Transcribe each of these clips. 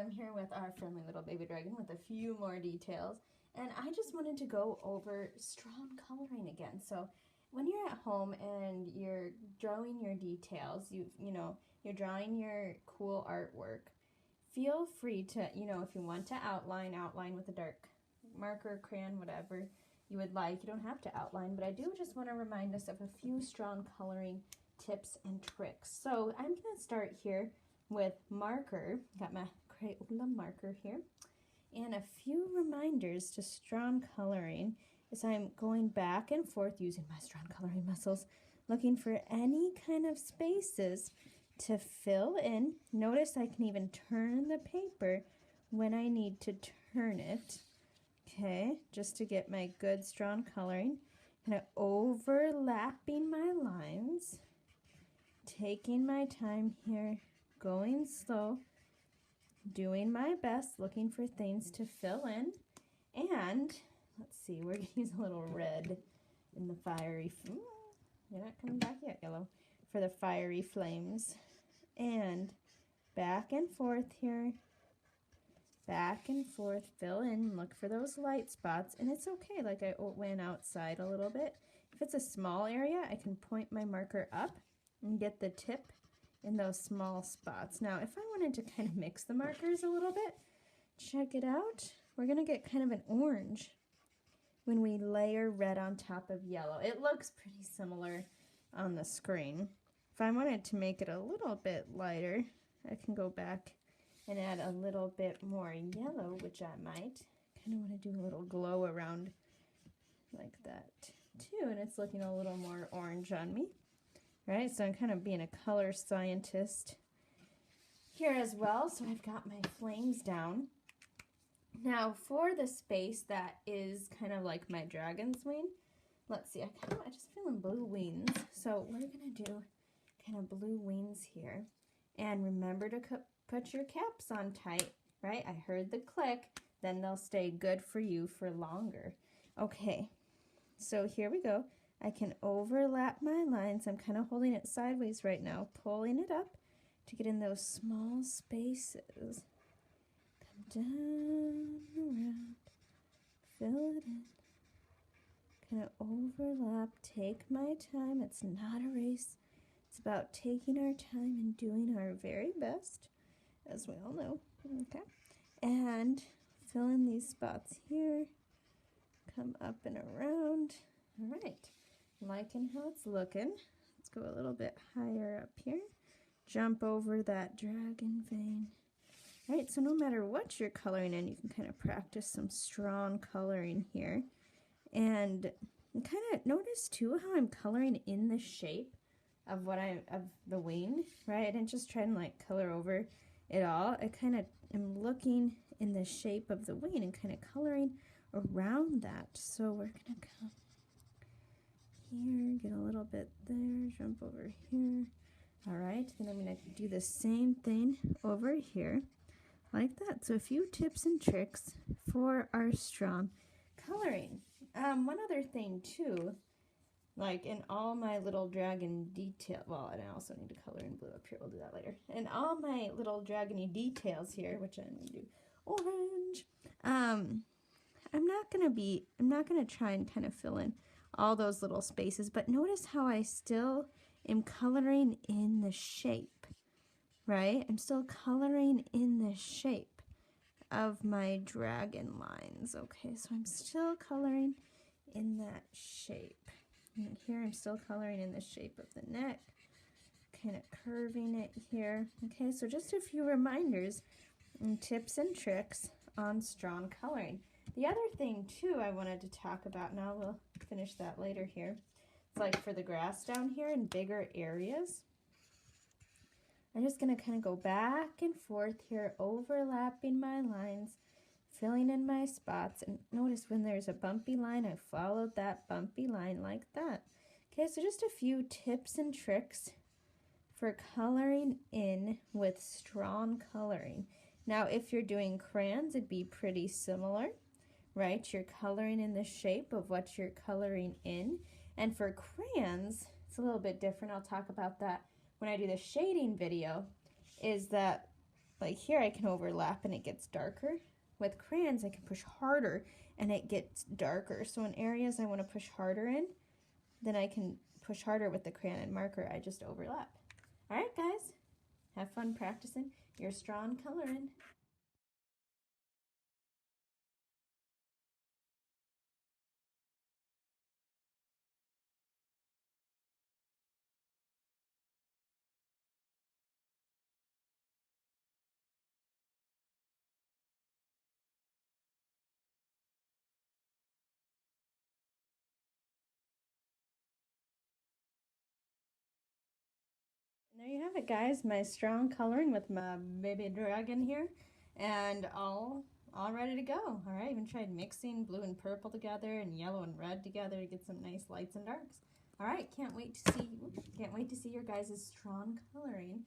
I'm here with our friendly little baby dragon with a few more details, and I just wanted to go over strong coloring again. So when you're at home and you're drawing your details, you're drawing your cool artwork, feel free to, if you want to outline with a dark marker, crayon, whatever you would like. You don't have to outline, but I do just want to remind us of a few strong coloring tips and tricks. So I'm going to start here with marker. Got my Crayola marker here, and a few reminders to strong coloring as I'm going back and forth using my strong coloring muscles, looking for any kind of spaces to fill in. Notice I can even turn the paper when I need to turn it. Okay, just to get my good strong coloring. Kind of overlapping my lines, taking my time here, going slow, doing my best, looking for things to fill in. And let's see, we're going to use a little red in the fiery, you're not coming back yet, yellow, for the fiery flames. And back and forth here, back and forth, fill in, look for those light spots. And it's okay, like I went outside a little bit. If it's a small area, I can point my marker up and get the tip in those small spots. Now, if I wanted to kind of mix the markers a little bit, check it out. We're going to get kind of an orange when we layer red on top of yellow. It looks pretty similar on the screen. If I wanted to make it a little bit lighter, I can go back and add a little bit more yellow, which I might. Kind of want to do a little glow around like that too, and it's looking a little more orange on me. Right, so I'm kind of being a color scientist here as well. So I've got my flames down. Now for the space that is kind of like my dragon's wing, let's see, I just feeling blue wings. So we're gonna do kind of blue wings here. And remember to put your caps on tight, right? I heard the click, then they'll stay good for you for longer. Okay, so here we go. I can overlap my lines. I'm kind of holding it sideways right now, pulling it up to get in those small spaces. Come down, around, fill it in. Kind of overlap, take my time. It's not a race. It's about taking our time and doing our very best, as we all know. Okay, and fill in these spots here. Come up and around. All right. Liking how it's looking. Let's go a little bit higher up here. Jump over that dragon vein. All right, so no matter what you're coloring in, you can kind of practice some strong coloring here. And kind of notice too how I'm coloring in the shape of of the wing, right? And just try and like color over it all. I kind of am looking in the shape of the wing and kind of coloring around that. So we're gonna come here, get a little bit there, jump over here. All right, then I'm going to do the same thing over here like that. So a few tips and tricks for our strong coloring. One other thing too, like in all my little dragon detail, well, and I also need to color in blue up here, we'll do that later. And all my little dragony details here, which I'm going to do orange, I'm not going to try and kind of fill in all those little spaces, but notice how I still am coloring in the shape, right? I'm still coloring in the shape of my dragon lines. Okay, so I'm still coloring in that shape. And here I'm still coloring in the shape of the neck, kind of curving it here. Okay, so just a few reminders and tips and tricks on strong coloring. The other thing too I wanted to talk about, now we'll finish that later here, it's like for the grass down here in bigger areas, I'm just going to kind of go back and forth here, overlapping my lines, filling in my spots, and notice when there's a bumpy line, I followed that bumpy line like that. Okay, so just a few tips and tricks for coloring in with strong coloring. Now if you're doing crayons, it'd be pretty similar. Right, you're coloring in the shape of what you're coloring in. And for crayons, it's a little bit different. I'll talk about that when I do the shading video, is that Like here I can overlap and it gets darker. With crayons I can push harder and it gets darker. So in areas I want to push harder in, then I can push harder with the crayon and marker. I just overlap. All right, guys, have fun practicing your strawn coloring. And there you have it, guys, my strawn coloring with my baby dragon here, and all ready to go. All right, even tried mixing blue and purple together and yellow and red together to get some nice lights and darks. All right, can't wait to see your guys' strawn coloring.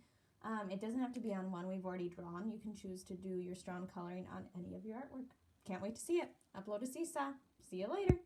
It doesn't have to be on one we've already drawn. You can choose to do your strawn coloring on any of your artwork. Can't wait to see it. Upload a Seesaw. See you later.